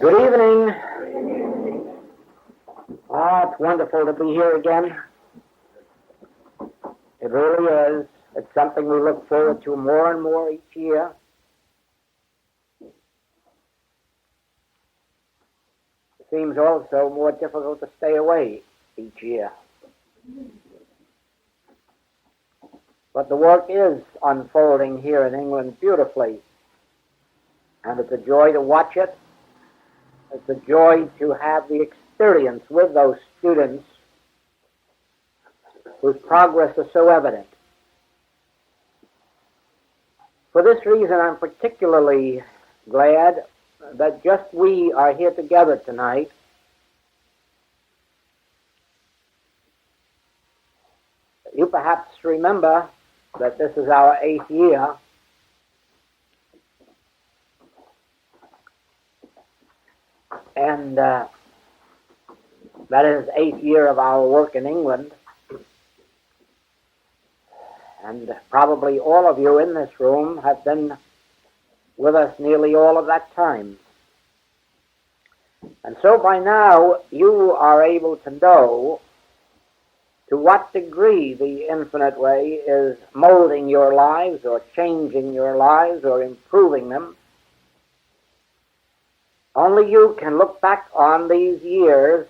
Good evening. Oh, it's wonderful to be here again. It really is. It's something we look forward to more and more each year. It seems also more difficult to stay away each year. But the work is unfolding here in England beautifully, and it's a joy to watch it. It's a joy to have the experience with those students whose progress is so evident. For this reason, I'm particularly glad that just we are here together tonight. You perhaps remember that this is our 8th year. And that is 8th year of our work in England. And probably all of you in this room have been with us nearly all of that time. And so by now you are able to know to what degree the infinite way is molding your lives or changing your lives or improving them. Only you can look back on these years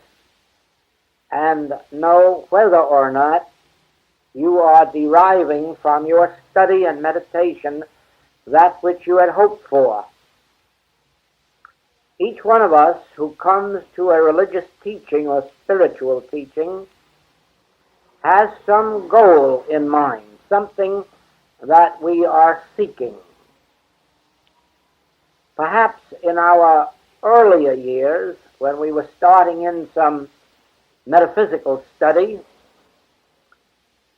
and know whether or not you are deriving from your study and meditation that which you had hoped for. Each one of us who comes to a religious teaching or spiritual teaching has some goal in mind, something that we are seeking. Perhaps in our earlier years, when we were starting in some metaphysical study,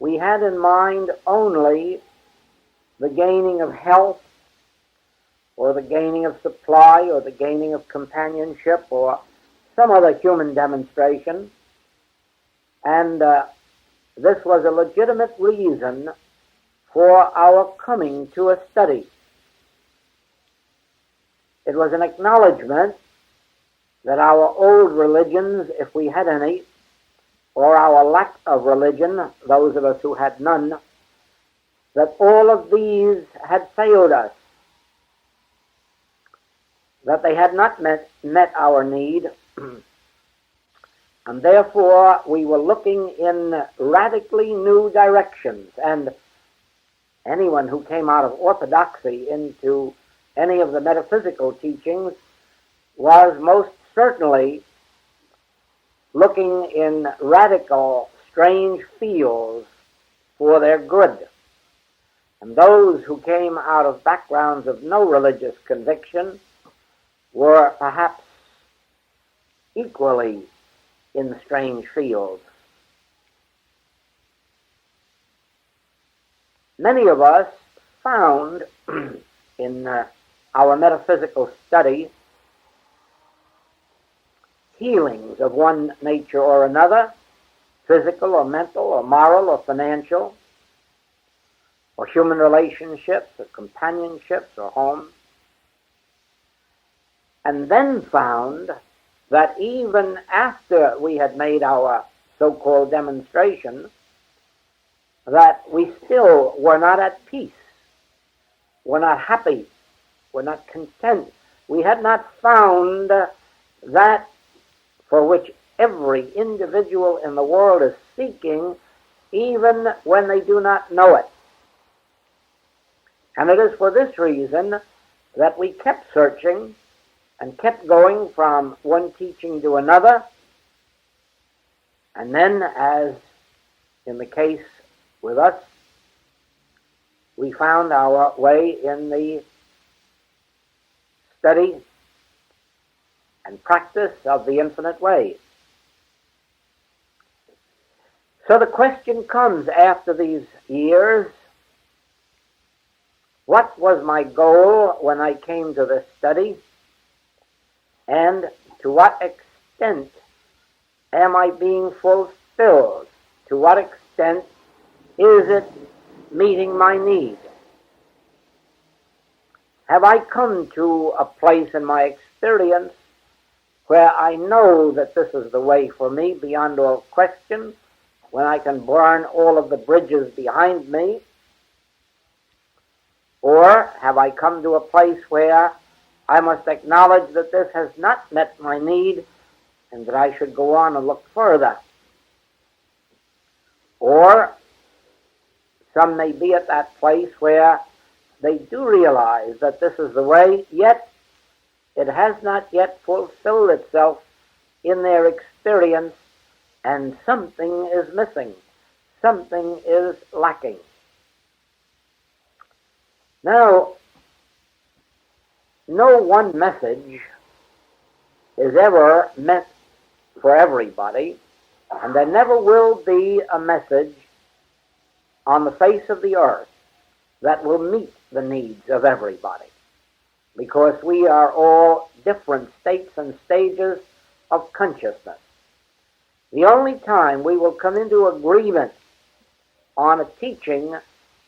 we had in mind only the gaining of health, or the gaining of supply, or the gaining of companionship, or some other human demonstration. And this was a legitimate reason for our coming to a study. It was an acknowledgement that our old religions, if we had any, or our lack of religion, those of us who had none, that all of these had failed us, that they had not met our need, and therefore we were looking in radically new directions. And anyone who came out of orthodoxy into any of the metaphysical teachings was most certainly looking in radical, strange fields for their good. And those who came out of backgrounds of no religious conviction were perhaps equally in strange fields. Many of us found in our metaphysical study healings of one nature or another, physical or mental or moral or financial, or human relationships or companionships or home, and then found that even after we had made our so-called demonstration, that we still were not at peace, were not happy, were not content. We had not found that for which every individual in the world is seeking, even when they do not know it. And it is for this reason that we kept searching and kept going from one teaching to another. And then, as in the case with us, we found our way in the study and practice of the infinite way. So the question comes after these years, what was my goal when I came to this study? And to what extent am I being fulfilled? To what extent is it meeting my need? Have I come to a place in my experience where I know that this is the way for me beyond all question, when I can burn all of the bridges behind me? Or have I come to a place where I must acknowledge that this has not met my need and that I should go on and look further? Or some may be at that place where they do realize that this is the way, yet it has not yet fulfilled itself in their experience, and something is missing, something is lacking. Now, no one message is ever meant for everybody, and there never will be a message on the face of the earth that will meet the needs of everybody, because we are all different states and stages of consciousness. The only time we will come into agreement on a teaching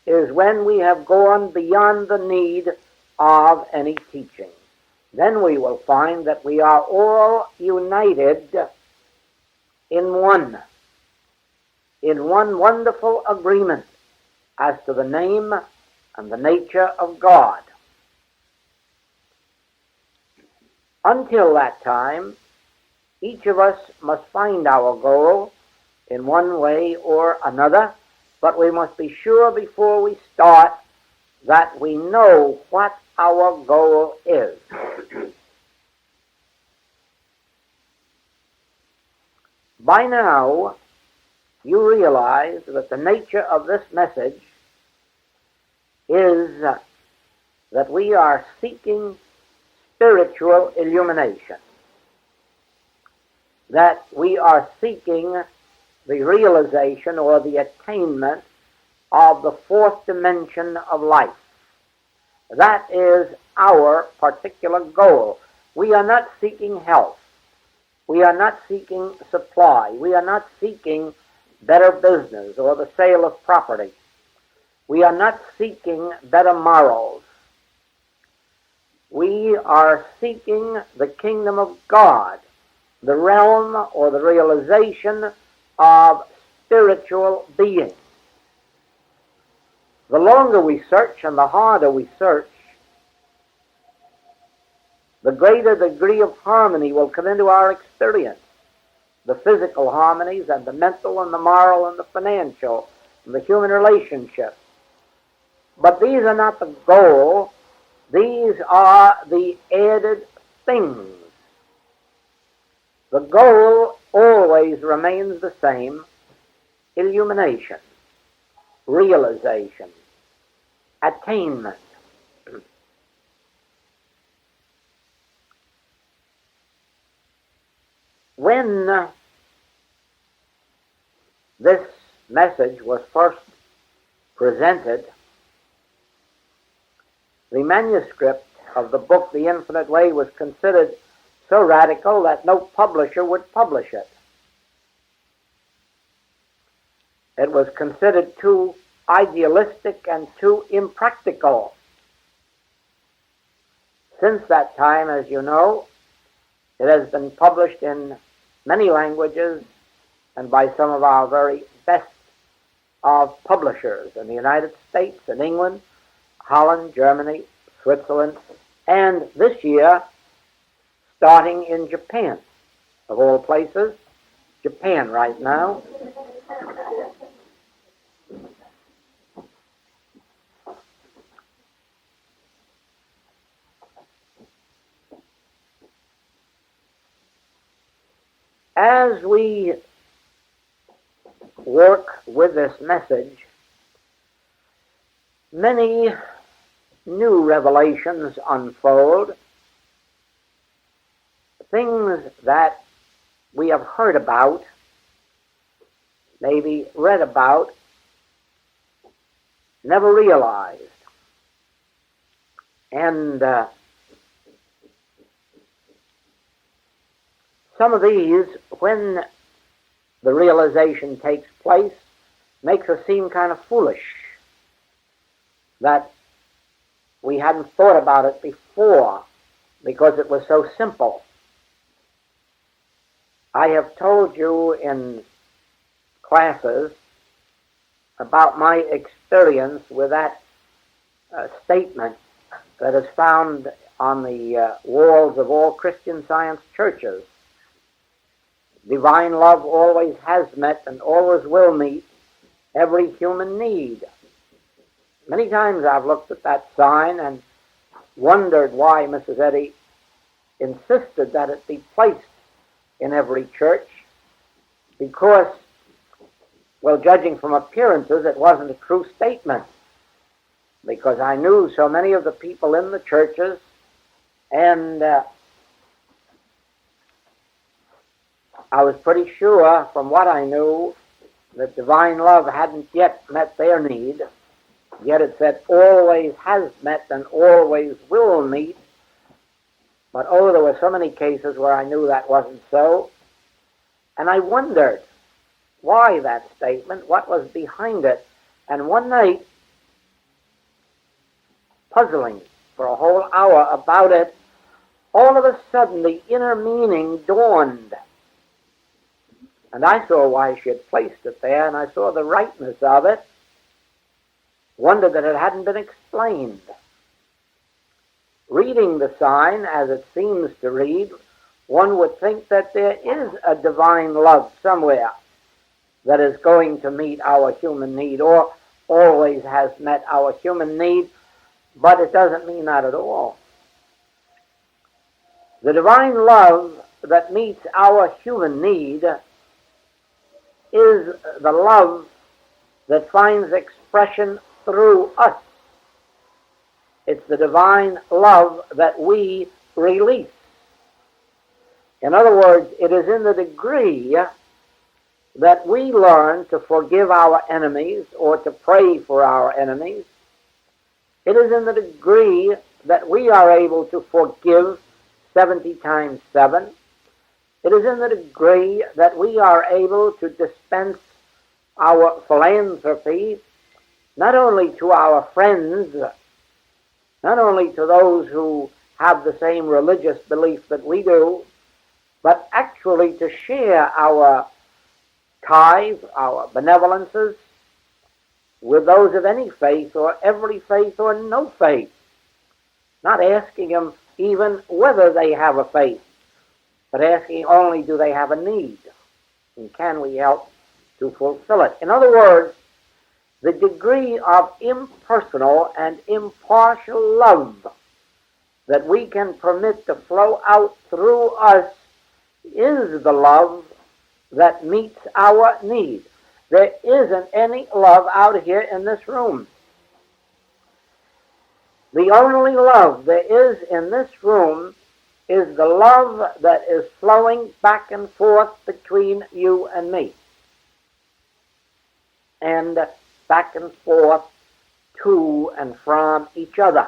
is when we have gone beyond the need of any teaching. Then we will find that we are all united in one wonderful agreement as to the name and the nature of God. Until that time, each of us must find our goal in one way or another, but we must be sure before we start that we know what our goal is. By now, you realize that the nature of this message is that we are seeking spiritual illumination, that we are seeking the realization or the attainment of the fourth dimension of life. That is our particular goal. We are not seeking health. We are not seeking supply. We are not seeking better business or the sale of property. We are not seeking better morals. We are seeking the kingdom of God, the realm or the realization of spiritual being. The longer we search and the harder we search, the greater degree of harmony will come into our experience. The physical harmonies and the mental and the moral and the financial and the human relationships. But these are not the goal. These are the added things. The goal always remains the same: illumination, realization, attainment. When this message was first presented, the manuscript of the book, The Infinite Way, was considered so radical that no publisher would publish it. It was considered too idealistic and too impractical. Since that time, as you know, it has been published in many languages and by some of our very best of publishers in the United States and England, Holland, Germany, Switzerland, and this year, starting in Japan, of all places, Japan right now. As we work with this message, many new revelations unfold, things that we have heard about, maybe read about, never realized. And some of these, when the realization takes place, makes us seem kind of foolish that we hadn't thought about it before because it was so simple. I have told you in classes about my experience with that statement that is found on the walls of all Christian Science churches. Divine love always has met and always will meet every human need. Many times I've looked at that sign and wondered why Mrs. Eddy insisted that it be placed in every church, because, well, judging from appearances, it wasn't a true statement, because I knew so many of the people in the churches, and I was pretty sure from what I knew that divine love hadn't yet met their need, yet it said always has met and always will meet. But oh, there were so many cases where I knew that wasn't so, and I wondered why that statement, what was behind it. And one night, puzzling for a whole hour about it, all of a sudden the inner meaning dawned. And I saw why she had placed it there, and I saw the rightness of it, wondered that it hadn't been explained. Reading the sign, as it seems to read, one would think that there is a divine love somewhere that is going to meet our human need, or always has met our human need, but it doesn't mean that at all. The divine love that meets our human need is the love that finds expression through us. It's the divine love that we release. In other words, it is in the degree that we learn to forgive our enemies or to pray for our enemies. It is in the degree that we are able to forgive 70 times 7. It is in the degree that we are able to dispense our philanthropy not only to our friends, not only to those who have the same religious belief that we do, but actually to share our tithe, our benevolences, with those of any faith or every faith or no faith, not asking them even whether they have a faith, but asking only do they have a need, and can we help to fulfill it. In other words, the degree of impersonal and impartial love that we can permit to flow out through us is the love that meets our need. There isn't any love out here in this room. The only love there is in this room is the love that is flowing back and forth between you and me, and back and forth to and from each other.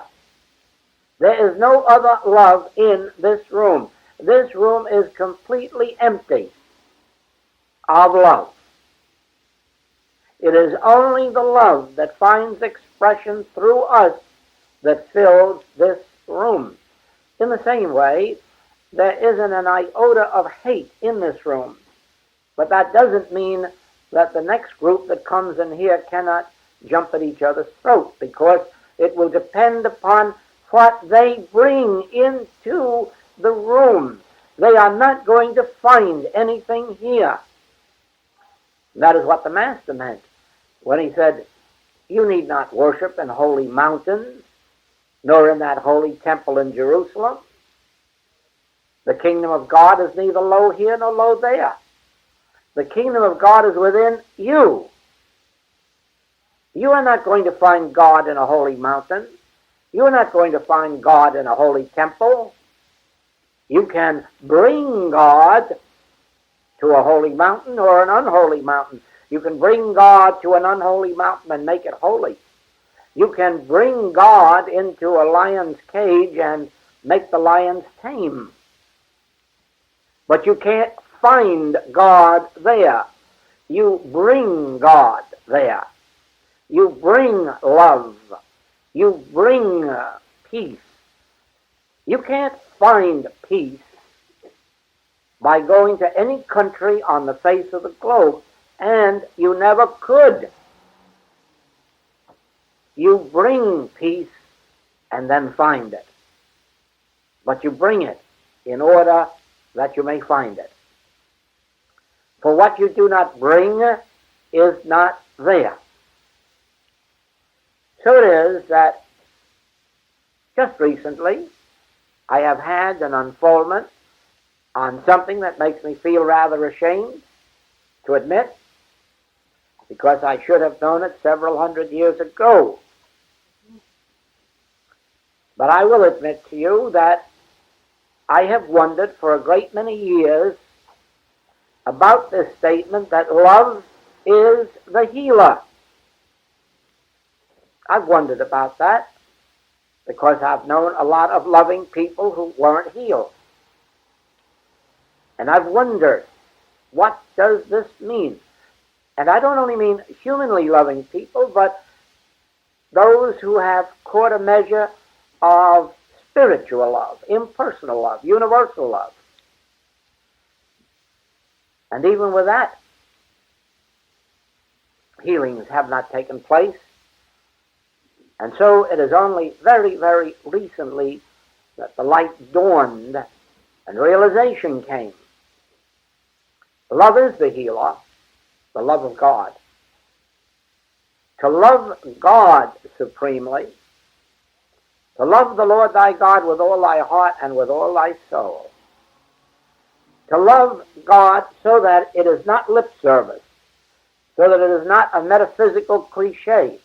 There is no other love in this room. This room is completely empty of love. It is only the love that finds expression through us that fills this room. In the same way, there isn't an iota of hate in this room, but that doesn't mean that the next group that comes in here cannot jump at each other's throat, because it will depend upon what they bring into the room. They are not going to find anything here. That is what the Master meant when he said, you need not worship in holy mountains, nor in that holy temple in Jerusalem. The kingdom of God is neither low here nor low there. The kingdom of God is within you. You are not going to find God in a holy mountain. You are not going to find God in a holy temple. You can bring God to a holy mountain or an unholy mountain. You can bring God to an unholy mountain and make it holy. You can bring God into a lion's cage and make the lions tame. But you can't find God there. You bring God there. You bring love. You bring peace. You can't find peace by going to any country on the face of the globe, and you never could. You bring peace and then find it. But you bring it in order that you may find it. For what you do not bring is not there. So it is that just recently I have had an unfoldment on something that makes me feel rather ashamed to admit, because I should have known it several hundred years ago. But I will admit to you that I have wondered for a great many years about this statement that love is the healer. I've wondered about that because I've known a lot of loving people who weren't healed. And I've wondered, what does this mean? And I don't only mean humanly loving people, but those who have caught a measure of spiritual love, impersonal love, universal love. And even with that, healings have not taken place. And so it is only very, very recently that the light dawned and realization came. Love is the healer, the love of God. To love God supremely, to love the Lord thy God with all thy heart and with all thy soul. To love God so that it is not lip service, so that it is not a metaphysical cliche,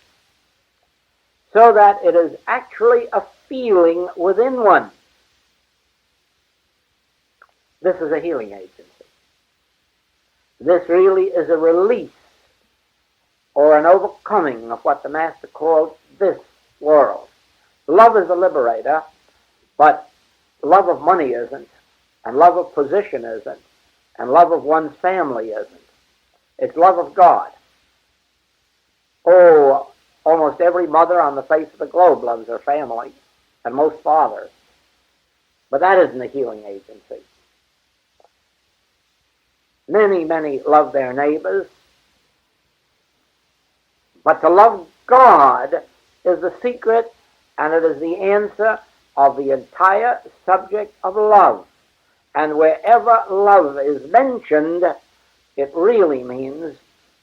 so that it is actually a feeling within one. This is a healing agency. This really is a release or an overcoming of what the Master called this world. Love is a liberator, but love of money isn't, and love of position isn't, and love of one's family isn't. It's love of God. Oh, almost every mother on the face of the globe loves her family, and most fathers. But that isn't a healing agency. Many, many love their neighbors, but to love God is the secret, and it is the answer of the entire subject of love. And wherever love is mentioned, it really means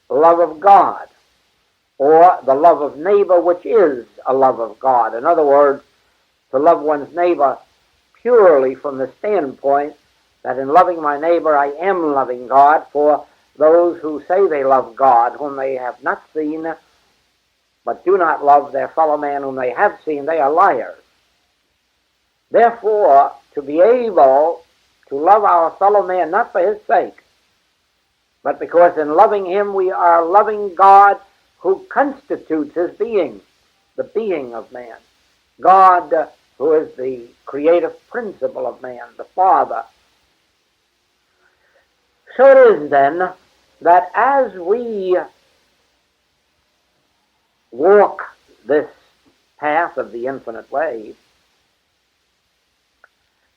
love of God, or the love of neighbor, which is a love of God. In other words, to love one's neighbor purely from the standpoint that in loving my neighbor I am loving God, for those who say they love God, whom they have not seen, but do not love their fellow man whom they have seen, they are liars. Therefore, to be able to love our fellow man, not for his sake, but because in loving him we are loving God who constitutes his being, the being of man. God who is the creative principle of man, the Father. So it is then that as we walk this path of the infinite way,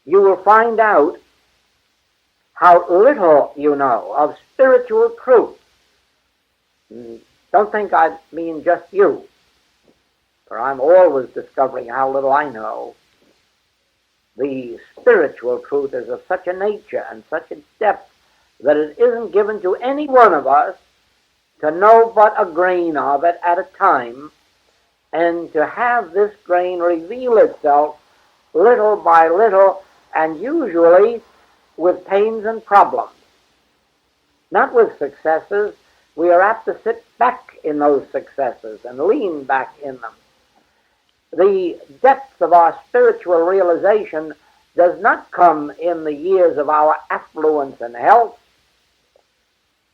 you will find out how little you know of spiritual truth. Don't think I mean just you, for I'm always discovering how little I know. The spiritual truth is of such a nature and such a depth that it isn't given to any one of us to know but a grain of it at a time, and to have this grain reveal itself little by little, and usually with pains and problems. Not with successes. We are apt to sit back in those successes and lean back in them. The depth of our spiritual realization does not come in the years of our affluence and health,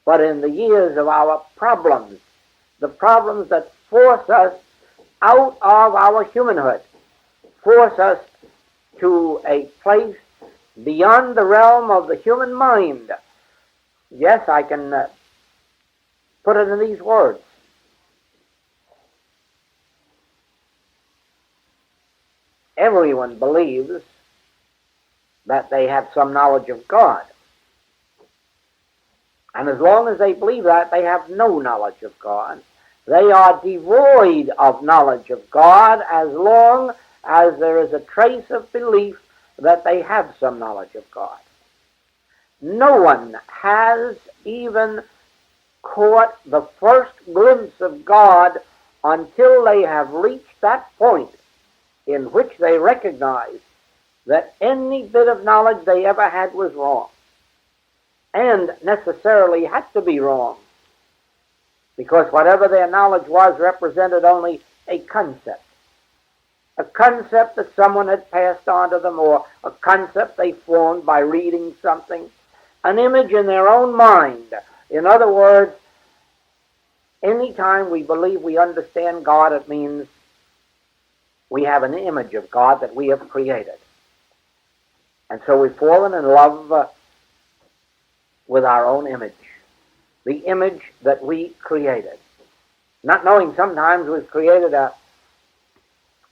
but in the years of our problems, the problems that force us out of our humanhood, force us to a place beyond the realm of the human mind. Yes, I can put it in these words. Everyone believes that they have some knowledge of God. And as long as they believe that, they have no knowledge of God. They are devoid of knowledge of God as long as there is a trace of belief that they have some knowledge of God. No one has even caught the first glimpse of God until they have reached that point in which they recognize that any bit of knowledge they ever had was wrong, and necessarily had to be wrong, because whatever their knowledge was represented only a concept that someone had passed on to them, or a concept they formed by reading something, an image in their own mind. In other words, anytime we believe we understand God, it means we have an image of God that we have created. And so we've fallen in love with our own image, the image that we created. Not knowing sometimes we've created a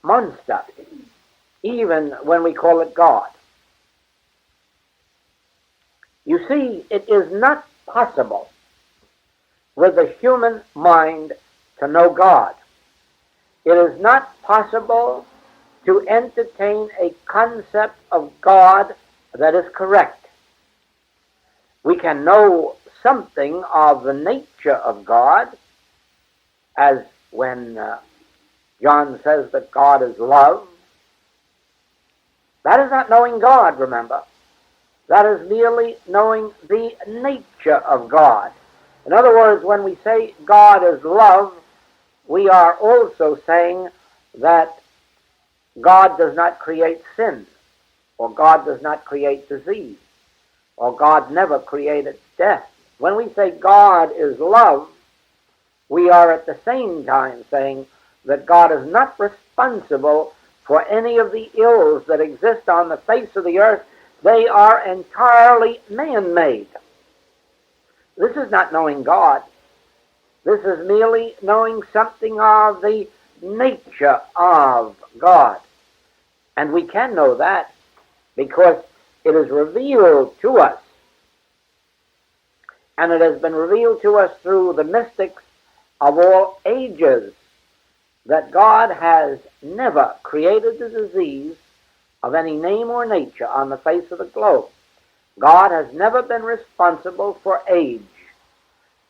monster, even when we call it God. You see, it is not possible with the human mind to know God. It is not possible to entertain a concept of God that is correct. We can know something of the nature of God, as when John says that God is love. That is not knowing God, remember. That is merely knowing the nature of God. In other words, when we say God is love, we are also saying that God does not create sin, or God does not create disease, or God never created death. When we say God is love, we are at the same time saying that God is not responsible for any of the ills that exist on the face of the earth. They are entirely man-made. This is not knowing God. This is merely knowing something of the nature of God. And we can know that because it is revealed to us. And it has been revealed to us through the mystics of all ages that God has never created a disease of any name or nature on the face of the globe. God has never been responsible for age.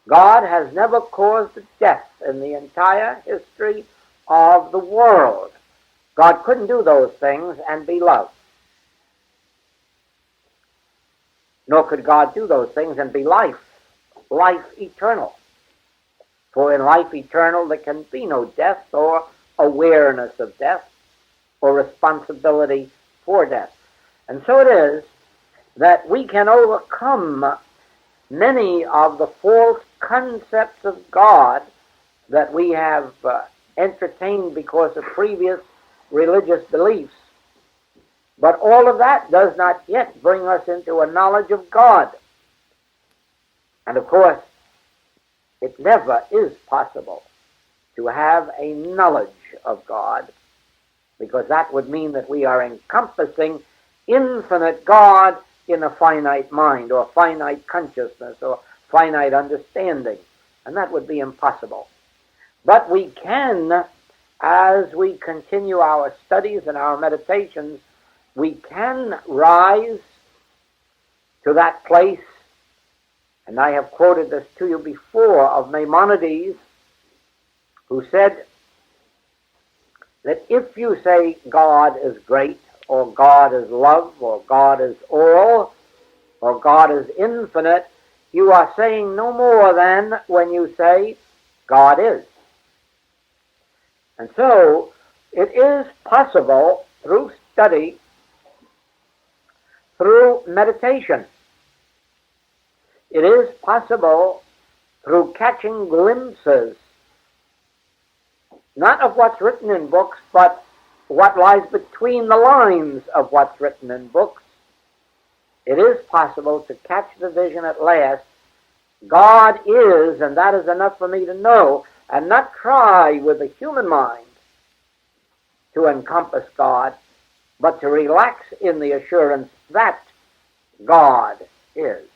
God has never caused a death in the entire history of the world. God couldn't do those things and be love. Nor could God do those things and be life eternal. For in life eternal there can be no death or awareness of death or responsibility for death. And so it is that we can overcome many of the false concepts of God that we have entertained because of previous religious beliefs. But all of that does not yet bring us into a knowledge of God. And of course, it never is possible to have a knowledge of God, because that would mean that we are encompassing infinite God in a finite mind, or finite consciousness, or finite understanding. And that would be impossible. But we can, as we continue our studies and our meditations, we can rise to that place. And I have quoted this to you before of Maimonides, who said that if you say God is great, or God is love, or God is all, or God is infinite, you are saying no more than when you say God is. And so it is possible through study, through meditation, it is possible through catching glimpses, not of what's written in books, but what lies between the lines of what's written in books. It is possible to catch the vision at last. God is, and that is enough for me to know, and not try with the human mind to encompass God, but to relax in the assurance that God is.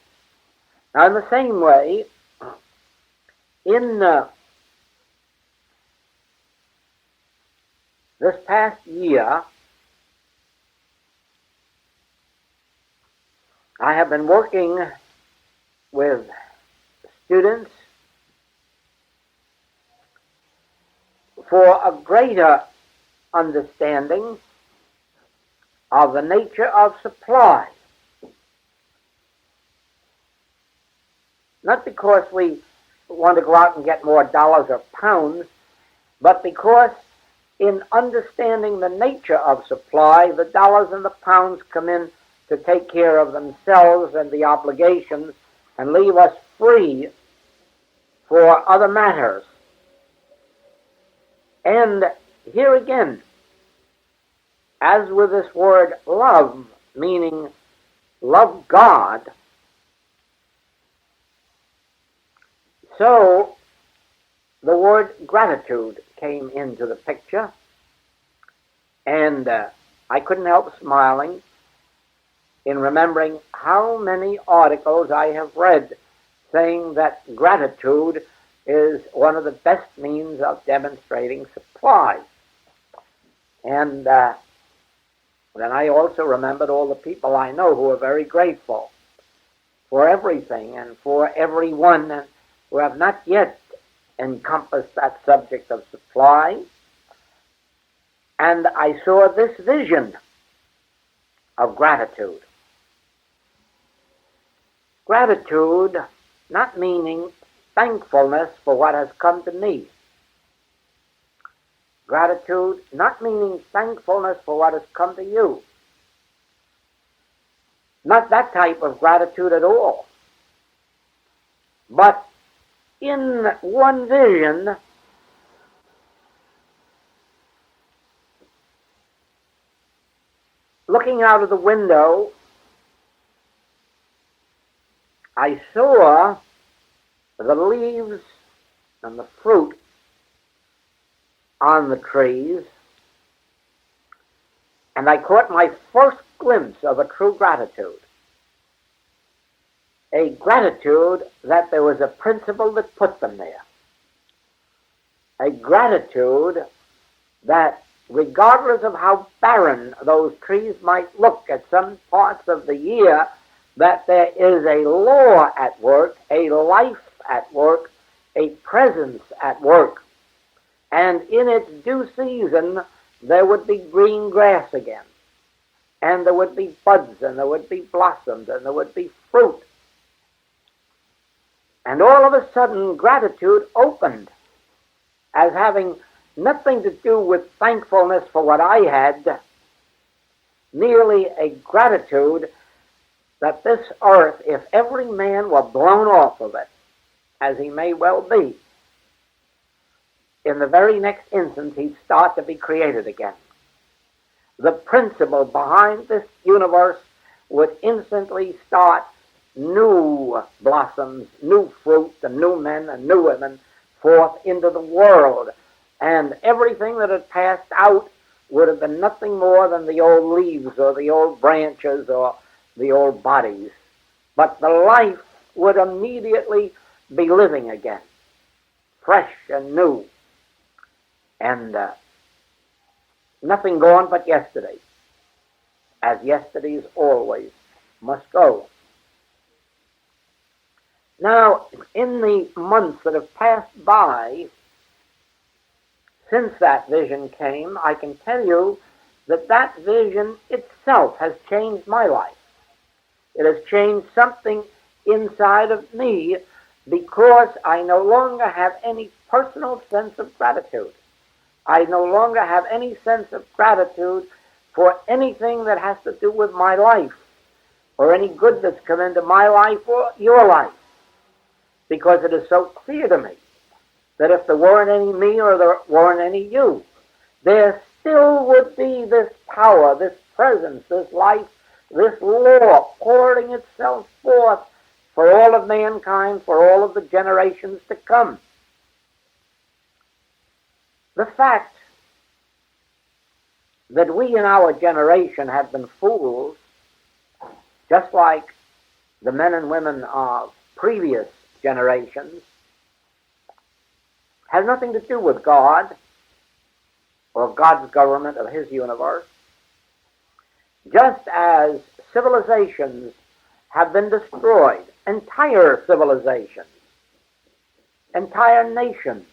Now, in the same way, in this past year, I have been working with students for a greater understanding of the nature of supply. Not because we want to go out and get more dollars or pounds, but because in understanding the nature of supply, the dollars and the pounds come in to take care of themselves and the obligations and leave us free for other matters. And here again, as with this word love, meaning love God, so the word gratitude came into the picture, and I couldn't help smiling in remembering how many articles I have read saying that gratitude is one of the best means of demonstrating supply. And then I also remembered all the people I know who are very grateful for everything and for everyone, and who have not yet encompassed that subject of supply. And I saw this vision of gratitude. Gratitude not meaning thankfulness for what has come to me. Gratitude not meaning thankfulness for what has come to you. Not that type of gratitude at all. But in one vision, looking out of the window, I saw the leaves and the fruit on the trees, and I caught my first glimpse of a true gratitude. A gratitude that there was a principle that put them there. A gratitude that, regardless of how barren those trees might look at some parts of the year, that there is a law at work, a life at work, a presence at work. And in its due season, there would be green grass again. And there would be buds, and there would be blossoms, and there would be fruit. And all of a sudden, gratitude opened as having nothing to do with thankfulness for what I had, merely a gratitude that this earth, if every man were blown off of it, as he may well be, in the very next instant he'd start to be created again. The principle behind this universe would instantly start new blossoms, new fruit, and new men and new women forth into the world. And everything that had passed out would have been nothing more than the old leaves or the old branches or the old bodies. But the life would immediately be living again, fresh and new. And nothing gone but yesterday, as yesterdays always must go. Now, in the months that have passed by since that vision came, I can tell you that that vision itself has changed my life. It has changed something inside of me because I no longer have any personal sense of gratitude. I no longer have any sense of gratitude for anything that has to do with my life or any good that's come into my life or your life, because it is so clear to me that if there weren't any me or there weren't any you, there still would be this power, this presence, this life, this law pouring itself forth for all of mankind, for all of the generations to come. The fact that we in our generation have been fools, just like the men and women of previous generations has nothing to do with God or God's government of His universe. Just as civilizations have been destroyed, entire civilizations, entire nations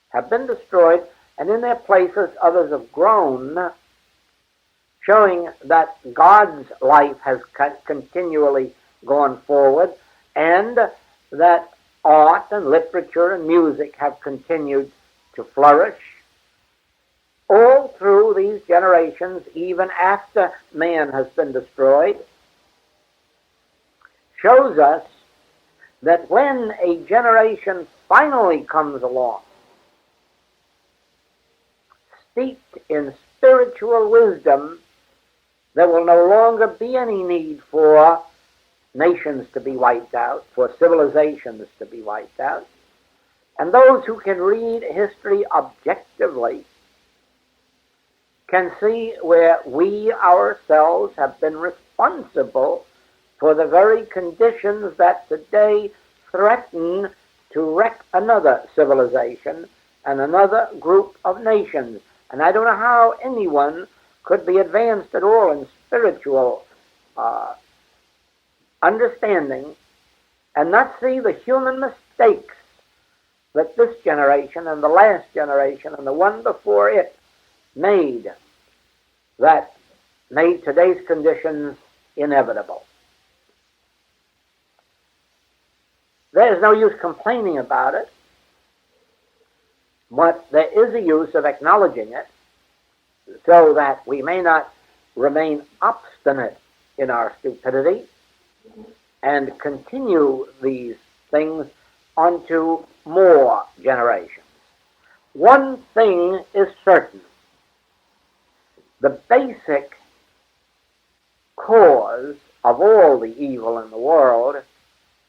have been destroyed, and in their places others have grown, showing that God's life has continually gone forward, and that art and literature and music have continued to flourish all through these generations, even after man has been destroyed, shows us that when a generation finally comes along, steeped in spiritual wisdom, there will no longer be any need for nations to be wiped out, for civilizations to be wiped out. And those who can read history objectively can see where we ourselves have been responsible for the very conditions that today threaten to wreck another civilization and another group of nations. And I don't know how anyone could be advanced at all in spiritual understanding and not see the human mistakes that this generation and the last generation and the one before it made, that made today's conditions inevitable. There is no use complaining about it, but there is a use of acknowledging it so that we may not remain obstinate in our stupidity and continue these things unto more generations. One thing is certain. The basic cause of all the evil in the world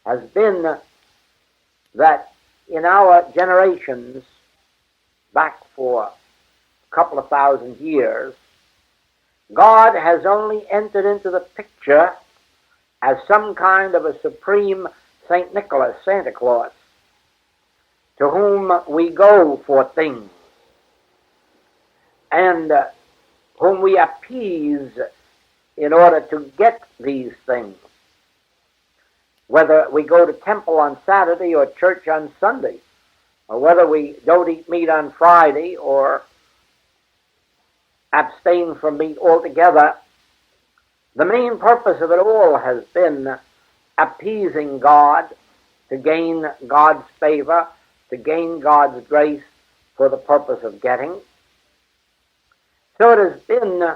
has been that in our generations, back for a couple of thousand years, God has only entered into the picture as some kind of a supreme St. Nicholas, Santa Claus, to whom we go for things, and whom we appease in order to get these things. Whether we go to temple on Saturday or church on Sunday, or whether we don't eat meat on Friday or abstain from meat altogether, the main purpose of it all has been appeasing God, to gain God's favor, to gain God's grace for the purpose of getting. So it has been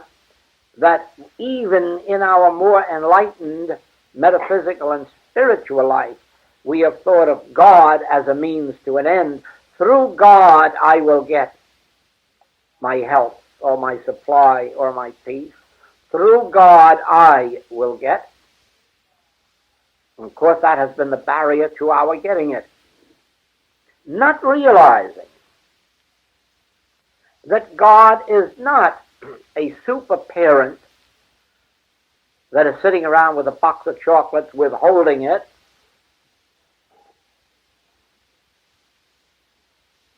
that even in our more enlightened metaphysical and spiritual life, we have thought of God as a means to an end. Through God I will get my health or my supply or my peace. Through God I will get. And of course that has been the barrier to our getting it. Not realizing that God is not a super parent that is sitting around with a box of chocolates withholding it.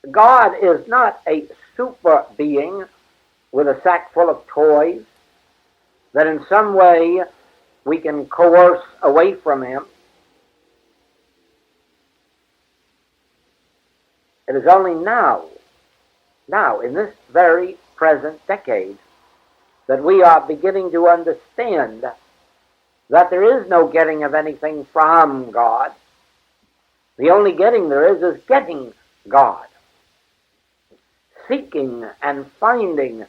God is not a super being with a sack full of toys that in some way we can coerce away from Him. It is only now, in this very present decade, that we are beginning to understand that there is no getting of anything from God. The only getting there is getting God. Seeking and finding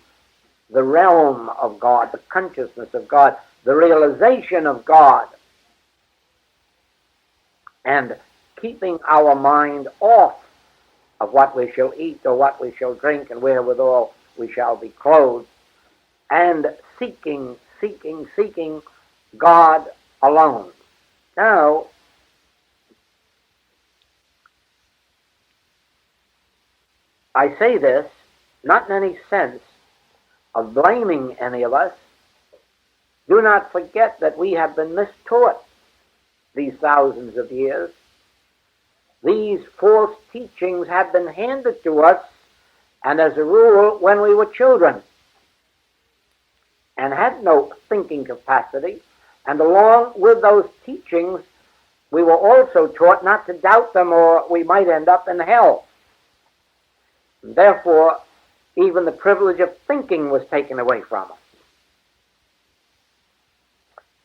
the realm of God, the consciousness of God, the realization of God, and keeping our mind off of what we shall eat or what we shall drink and wherewithal we shall be clothed, and seeking God alone. Now, I say this not in any sense of blaming any of us. Do not forget that we have been mistaught. these thousands of years. These false teachings have been handed to us, and as a rule, when we were children and had no thinking capacity, and along with those teachings, we were also taught not to doubt them or we might end up in hell. And therefore, even the privilege of thinking was taken away from us.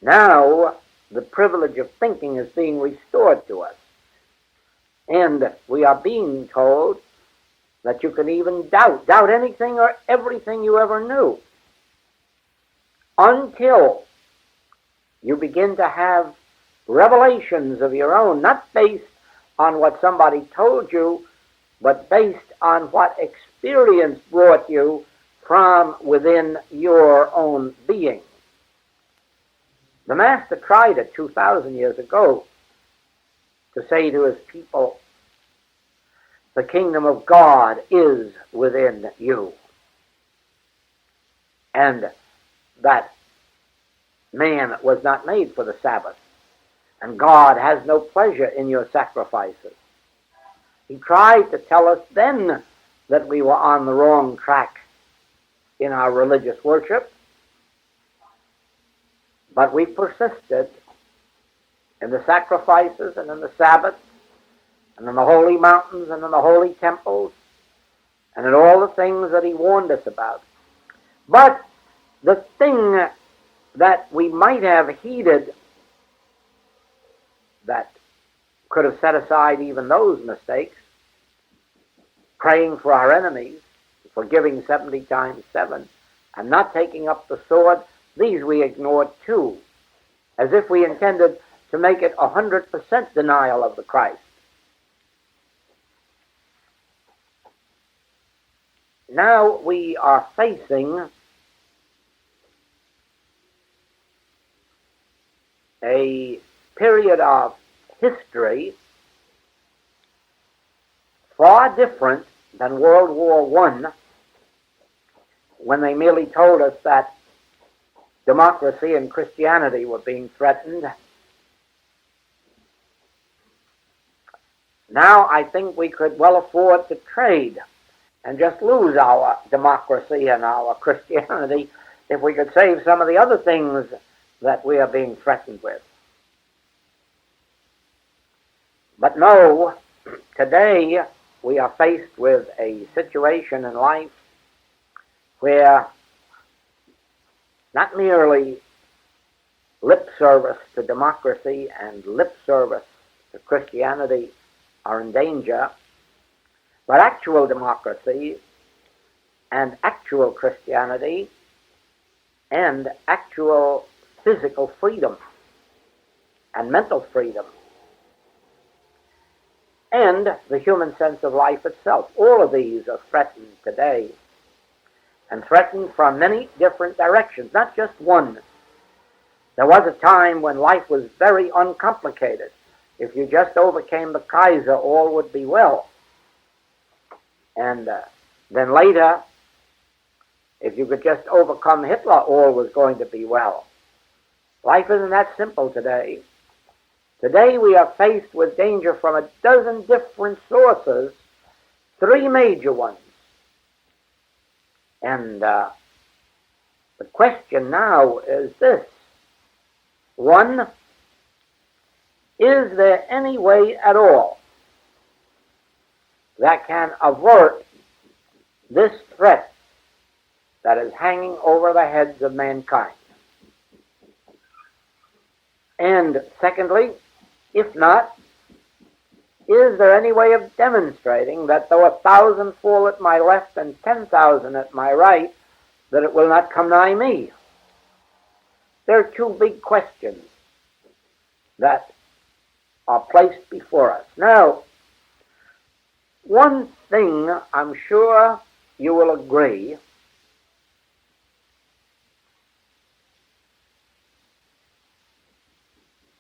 Now, the privilege of thinking is being restored to us. And we are being told that you can even doubt anything or everything you ever knew, until you begin to have revelations of your own, not based on what somebody told you, but based on what experience brought you from within your own being. The Master tried it 2,000 years ago to say to his people, the kingdom of God is within you. And that man was not made for the Sabbath. And God has no pleasure in your sacrifices. He tried to tell us then that we were on the wrong track in our religious worship. But we persisted in the sacrifices and in the Sabbath and in the holy mountains and in the holy temples and in all the things that he warned us about. But the thing that we might have heeded that could have set aside even those mistakes, praying for our enemies, forgiving 70 times 7, and not taking up the sword, these we ignored too, as if we intended to make it 100% denial of the Christ. Now we are facing a period of history far different than World War I, when they merely told us that democracy and Christianity were being threatened. Now I think we could well afford to trade and just lose our democracy and our Christianity if we could save some of the other things that we are being threatened with. But no, today we are faced with a situation in life where not merely lip service to democracy and lip service to Christianity are in danger, but actual democracy and actual Christianity and actual physical freedom and mental freedom and the human sense of life itself. All of these are threatened today, and threatened from many different directions, not just one. There was a time when life was very uncomplicated. If you just overcame the Kaiser, all would be well. And then later, if you could just overcome Hitler, all was going to be well. Life isn't that simple today. Today we are faced with danger from a dozen different sources, 3 major ones. And the question now is this. 1, is there any way at all that can avert this threat that is hanging over the heads of mankind? And secondly, if not, is there any way of demonstrating that though 1,000 fall at my left and 10,000 at my right, that it will not come nigh me? There are 2 big questions that are placed before us. Now, one thing I'm sure you will agree,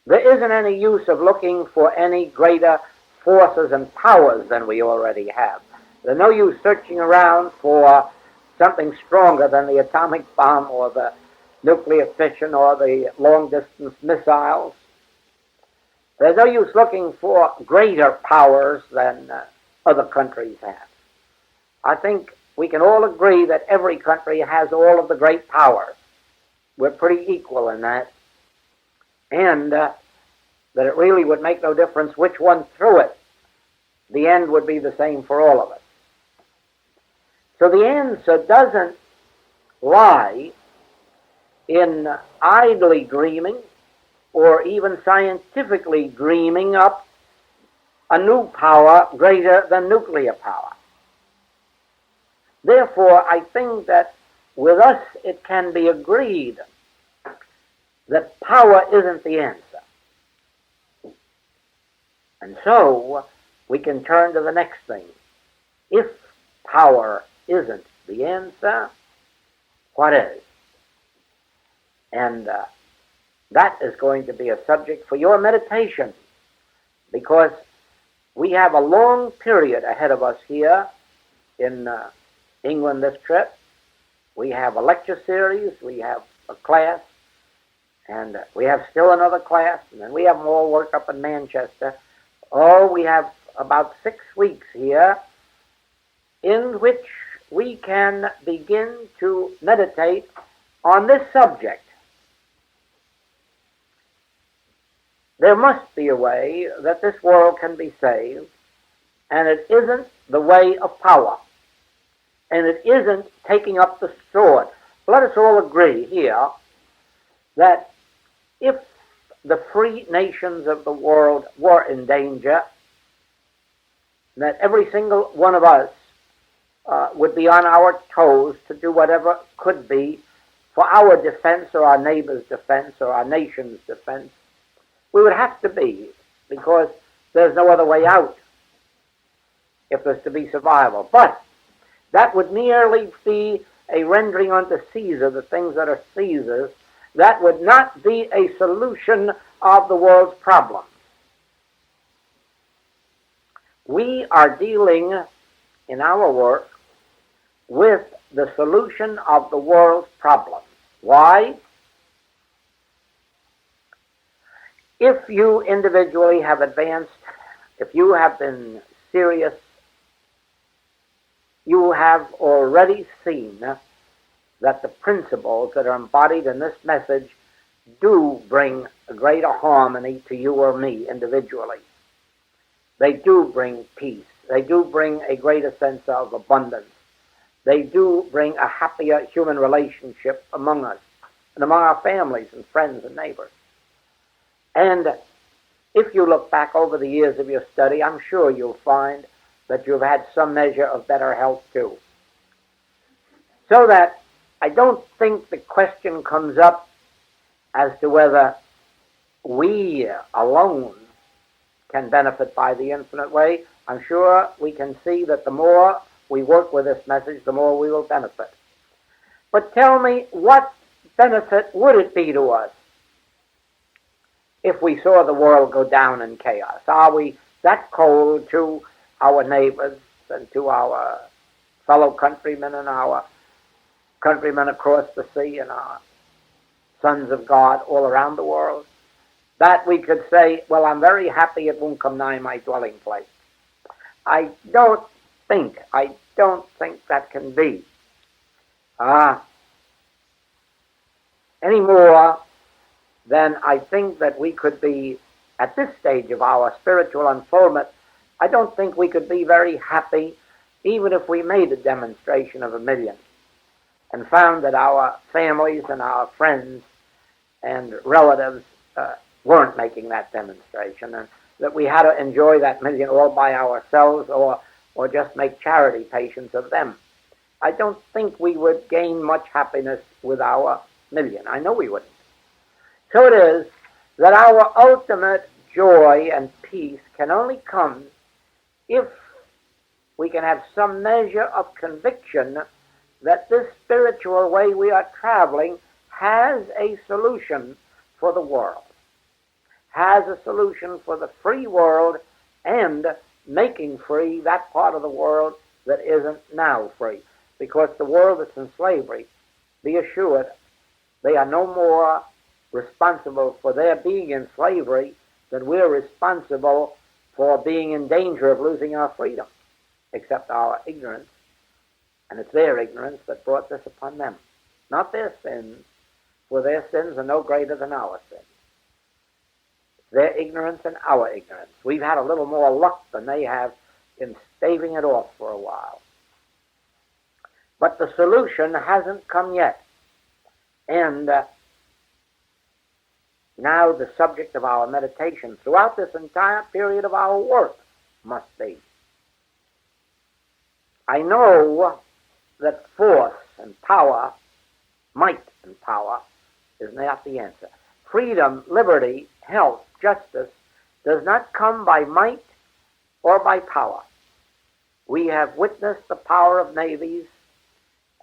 there isn't any use of looking for any greater forces and powers than we already have. There's no use searching around for something stronger than the atomic bomb or the nuclear fission or the long-distance missiles. There's no use looking for greater powers than other countries have. I think we can all agree that every country has all of the great powers. We're pretty equal in that. And that it really would make no difference which one threw it. The end would be the same for all of us. So the answer doesn't lie in idly dreaming or even scientifically dreaming up a new power greater than nuclear power. Therefore, I think that with us it can be agreed that power isn't the answer. And so we can turn to the next thing. If power isn't the answer, what is? And that is going to be a subject for your meditation, because we have a long period ahead of us here in England this trip. We have a lecture series, we have a class, and we have still another class, and then we have more work up in Manchester. Oh, we have about 6 weeks here in which we can begin to meditate on this subject. There must be a way that this world can be saved, and it isn't the way of power, and it isn't taking up the sword. Let us all agree here that if the free nations of the world were in danger, that every single one of us would be on our toes to do whatever could be for our defense or our neighbor's defense or our nation's defense. We would have to be, because there's no other way out if there's to be survival. But that would merely be a rendering unto Caesar the things that are Caesar's. That would not be a solution of the world's problems. We are dealing in our work with the solution of the world's problems. Why? If you individually have advanced, if you have been serious, you have already seen that the principles that are embodied in this message do bring a greater harmony to you or me individually. They do bring peace. They do bring a greater sense of abundance. They do bring a happier human relationship among us and among our families and friends and neighbors. And if you look back over the years of your study, I'm sure you'll find that you've had some measure of better health too. So that I don't think the question comes up as to whether we alone can benefit by the infinite way. I'm sure we can see that the more we work with this message, the more we will benefit. But tell me, what benefit would it be to us if we saw the world go down in chaos? Are we that cold to our neighbors and to our fellow countrymen and our countrymen across the sea and our sons of God all around the world, that we could say, well, I'm very happy it won't come nigh my dwelling place? I don't think that can be. Any more than I think that we could be, at this stage of our spiritual unfoldment, I don't think we could be very happy even if we made a demonstration of 1 million and found that our families and our friends and relatives weren't making that demonstration, and that we had to enjoy that 1 million all by ourselves or just make charity patients of them. I don't think we would gain much happiness with our 1 million. I know we wouldn't. So it is that our ultimate joy and peace can only come if we can have some measure of conviction that this spiritual way we are traveling has a solution for the world, has a solution for the free world, and making free that part of the world that isn't now free. Because the world that's in slavery, be assured, they are no more responsible for their being in slavery that we're responsible for being in danger of losing our freedom, except our ignorance. And it's their ignorance that brought this upon them, not their sins, for their sins are no greater than our sins. It's their ignorance and our ignorance. We've had a little more luck than they have in staving it off for a while. But the solution hasn't come yet. And now the subject of our meditation throughout this entire period of our work must be. I know that force and power, might and power, is not the answer. Freedom, liberty, health, justice does not come by might or by power. We have witnessed the power of navies,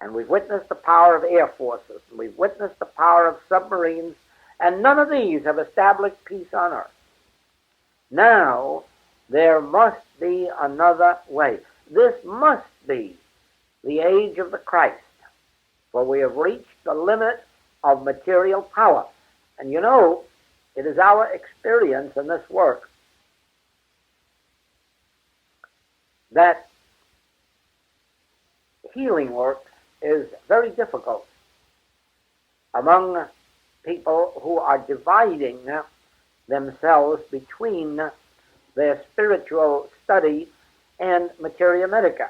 and we've witnessed the power of air forces, and we've witnessed the power of submarines, and none of these have established peace on earth. Now, there must be another way. This must be the age of the Christ, for we have reached the limit of material power. And you know, it is our experience in this work that healing work is very difficult among people who are dividing themselves between their spiritual study and materia medica.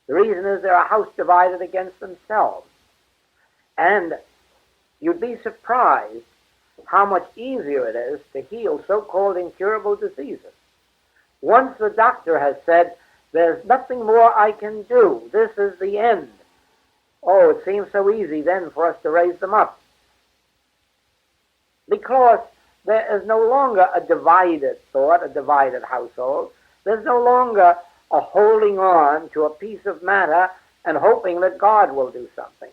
The reason is they're a house divided against themselves. And you'd be surprised how much easier it is to heal so-called incurable diseases. Once the doctor has said, there's nothing more I can do, this is the end. Oh, it seems so easy then for us to raise them up. Because there is no longer a divided thought, a divided household. There's no longer a holding on to a piece of matter and hoping that God will do something.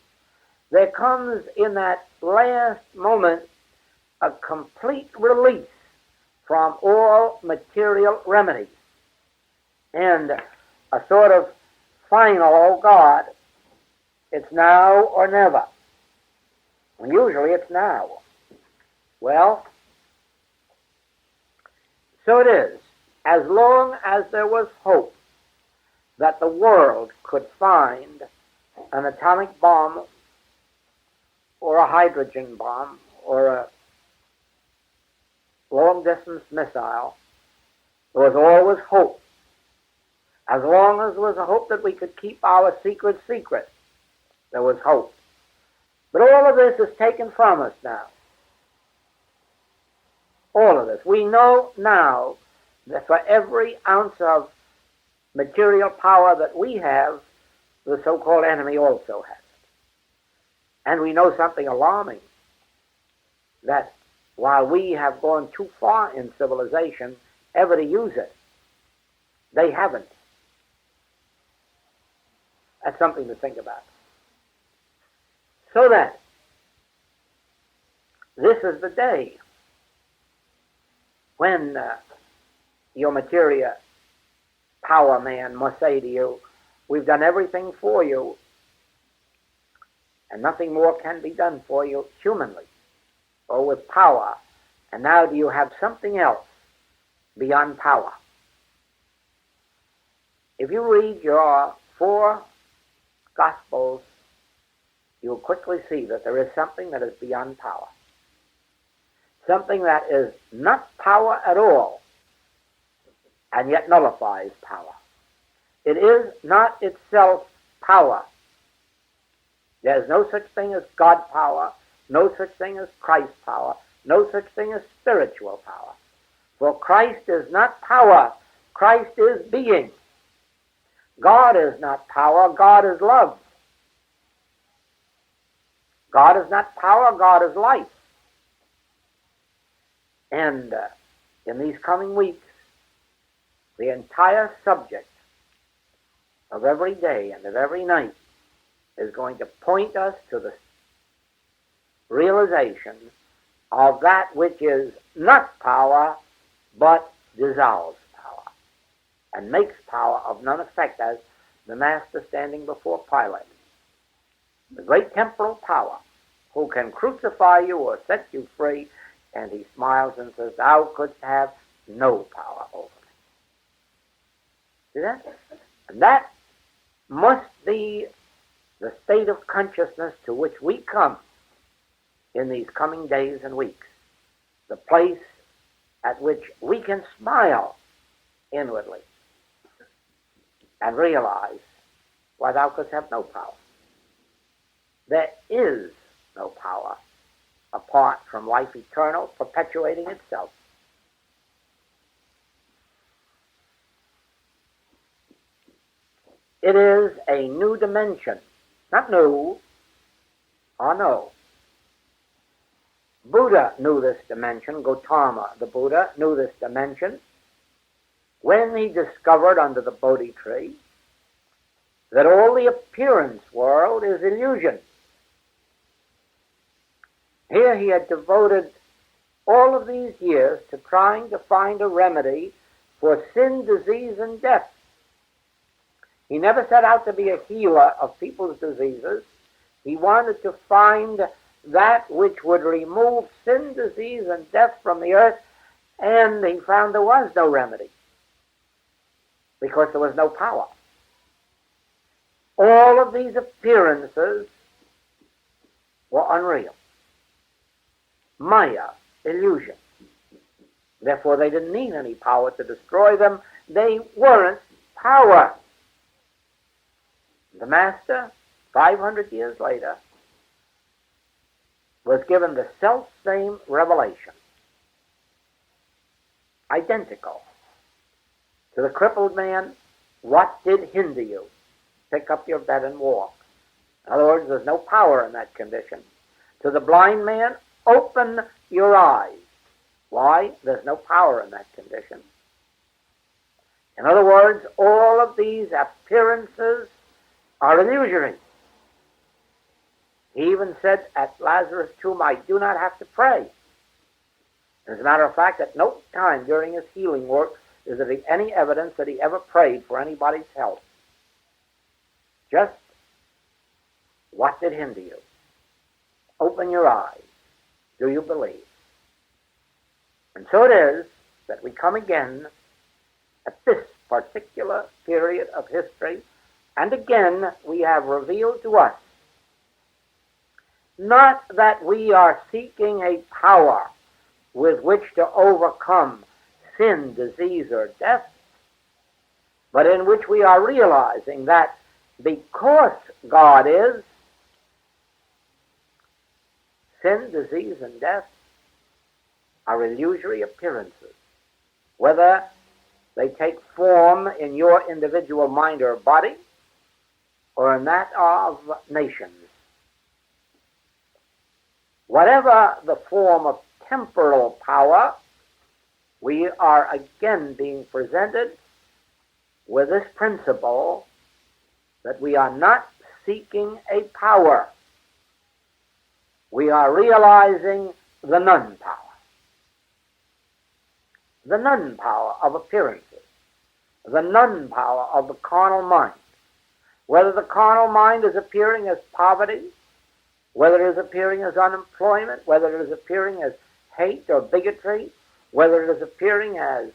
There comes in that last moment a complete release from all material remedies and a sort of final, oh God, it's now or never. And usually it's now. Well, so it is. As long as there was hope that the world could find an atomic bomb or a hydrogen bomb or a long-distance missile, there was always hope. As long as there was a hope that we could keep our secret secret, there was hope. But all of this is taken from us now. All of this. We know now that for every ounce of material power that we have, the so-called enemy also has it. And we know something alarming, that while we have gone too far in civilization ever to use it, they haven't. That's something to think about. So that this is the day when your materia power man must say to you, we've done everything for you, and nothing more can be done for you humanly or with power. And now do you have something else beyond power? If you read your 4 Gospels, you'll quickly see that there is something that is beyond power. Something that is not power at all, and yet nullifies power. It is not itself power. There is no such thing as God power, no such thing as Christ power, no such thing as spiritual power. For Christ is not power, Christ is being. God is not power, God is love. God is not power, God is life. And in these coming weeks, the entire subject of every day and of every night is going to point us to the realization of that which is not power, but dissolves power, and makes power of none effect, as the Master standing before Pilate. The great temporal power, who can crucify you or set you free, And he smiles and says, thou couldst have no power over me. See that? And that must be the state of consciousness to which we come in these coming days and weeks. The place at which we can smile inwardly and realize, why, thou couldst have no power. There is no power apart from life eternal perpetuating itself. It is a new dimension. Not new, or no. Buddha knew this dimension. Gautama, the Buddha, knew this dimension when he discovered under the Bodhi tree that all the appearance world is illusion. Here he had devoted all of these years to trying to find a remedy for sin, disease, and death. He never set out to be a healer of people's diseases. He wanted to find that which would remove sin, disease, and death from the earth, and he found there was no remedy because there was no power. All of these appearances were unreal. Maya, illusion. Therefore, they didn't need any power to destroy them. They weren't power. The Master, 500 years later, was given the self-same revelation, identical. To the crippled man, what did hinder you? Pick up your bed and walk. In other words, there's no power in that condition. To the blind man, open your eyes. Why? There's no power in that condition. In other words, all of these appearances are illusory. He even said at Lazarus' tomb, I do not have to pray. As a matter of fact, at no time during his healing work is there any evidence that he ever prayed for anybody's health. Just, what did hinder you? Open your eyes. Do you believe? And so it is that we come again at this particular period of history, and again we have revealed to us not that we are seeking a power with which to overcome sin, disease, or death, but in which we are realizing that because God is, sin, disease, and death are illusory appearances, whether they take form in your individual mind or body or in that of nations. Whatever the form of temporal power, we are again being presented with this principle that we are not seeking a power. We are realizing the non-power. The non-power of appearances. The non-power of the carnal mind. Whether the carnal mind is appearing as poverty, whether it is appearing as unemployment, whether it is appearing as hate or bigotry, whether it is appearing as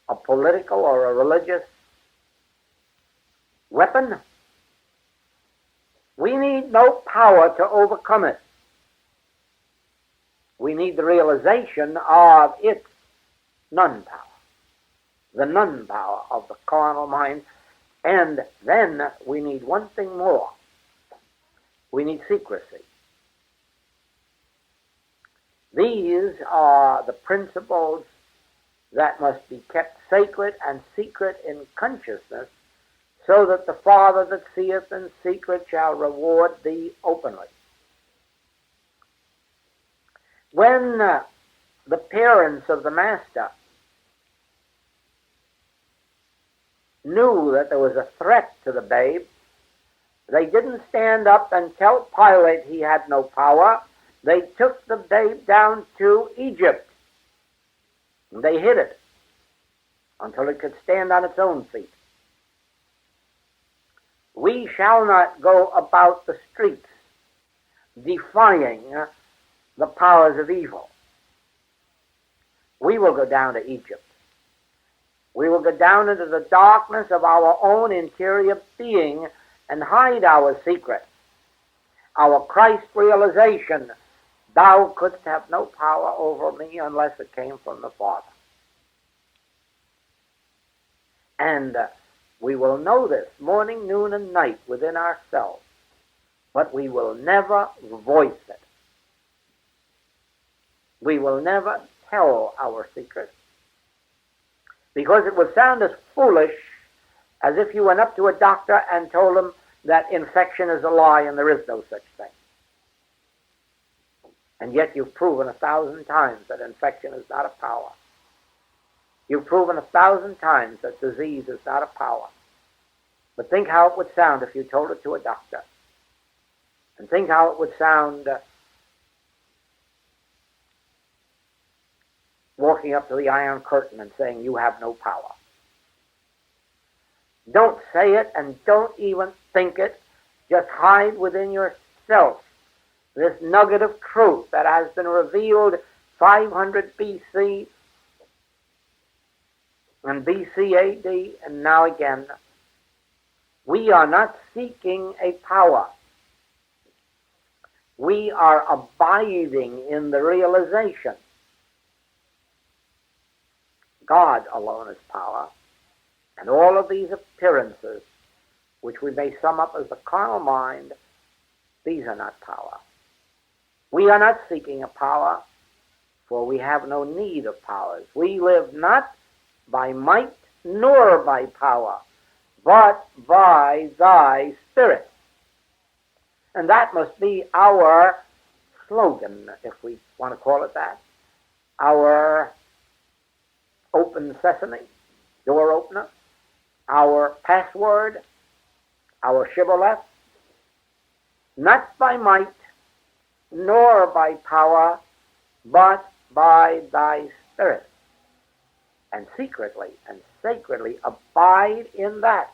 a political or a religious weapon, we need no power to overcome it. We need the realization of its non-power, the non-power of the carnal mind, and then we need one thing more. We need secrecy. These are the principles that must be kept sacred and secret in consciousness, so that the Father that seeth in secret shall reward thee openly. When the parents of the Master knew that there was a threat to the babe, they didn't stand up and tell Pilate he had no power. They took the babe down to Egypt. They hid it until it could stand on its own feet. We shall not go about the streets defying the powers of evil. we will go down to Egypt. We will go down into the darkness of our own interior being and hide our secrets, our Christ realization. Thou couldst have no power over me unless it came from the Father. And we will know this morning, noon, and night within ourselves, but we will never voice it. We will never tell our secrets, because it would sound as foolish as if you went up to a doctor and told him that infection is a lie and there is no such thing. And yet you've proven 1,000 times that infection is not a power. You've proven 1,000 times that disease is not a power. But think how it would sound if you told it to a doctor. And think how it would sound walking up to the Iron Curtain and saying, you have no power. Don't say it and don't even think it. Just hide within yourself this nugget of truth that has been revealed 500 BC and BC AD and now again. We are not seeking a power. We are abiding in the realization. God alone is power, and all of these appearances, which we may sum up as the carnal mind, these are not power. We are not seeking a power, for we have no need of powers. We live not by might nor by power, but by thy Spirit. And that must be our slogan, if we want to call it that, our open sesame, door opener, our password, our shibboleth. Not by might, nor by power, but by thy Spirit. And secretly and sacredly abide in that.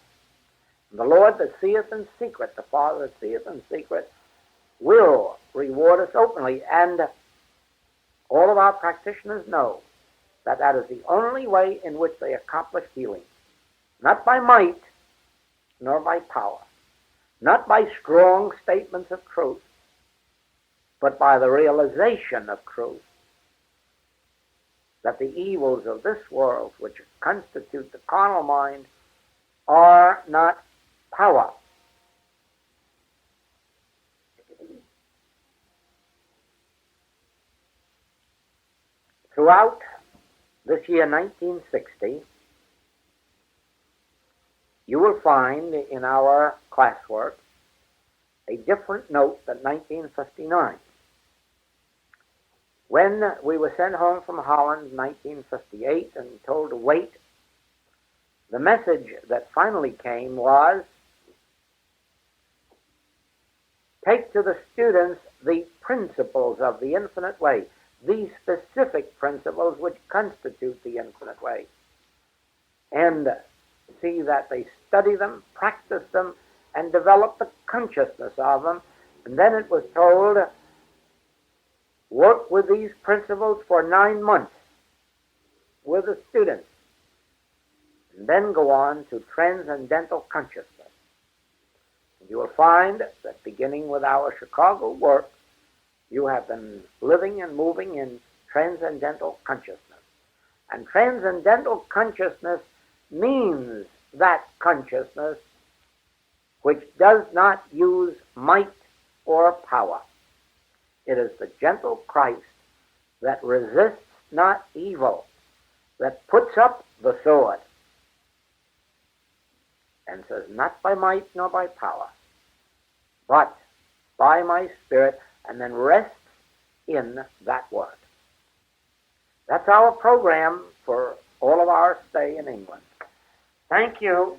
The Lord that seeth in secret, the Father that seeth in secret, will reward us openly. And all of our practitioners know that that is the only way in which they accomplish healing. Not by might, nor by power. Not by strong statements of truth, but by the realization of truth. That the evils of this world, which constitute the carnal mind, are not power. Throughout this year 1960, you will find in our classwork a different note than 1959. When we were sent home from Holland in 1958 and told to wait, the message that finally came was, take to the students the principles of the infinite way, these specific principles which constitute the infinite way, and see that they study them, practice them, and develop the consciousness of them. And then it was told, work with these principles for 9 months with the students, and then go on to transcendental consciousness. And you will find that beginning with our Chicago work, you have been living and moving in transcendental consciousness. And transcendental consciousness means that consciousness which does not use might or power. It is the gentle Christ that resists not evil, that puts up the sword and says, not by might nor by power, but by my Spirit, and then rests in that word. That's our program for all of our stay in England. Thank you.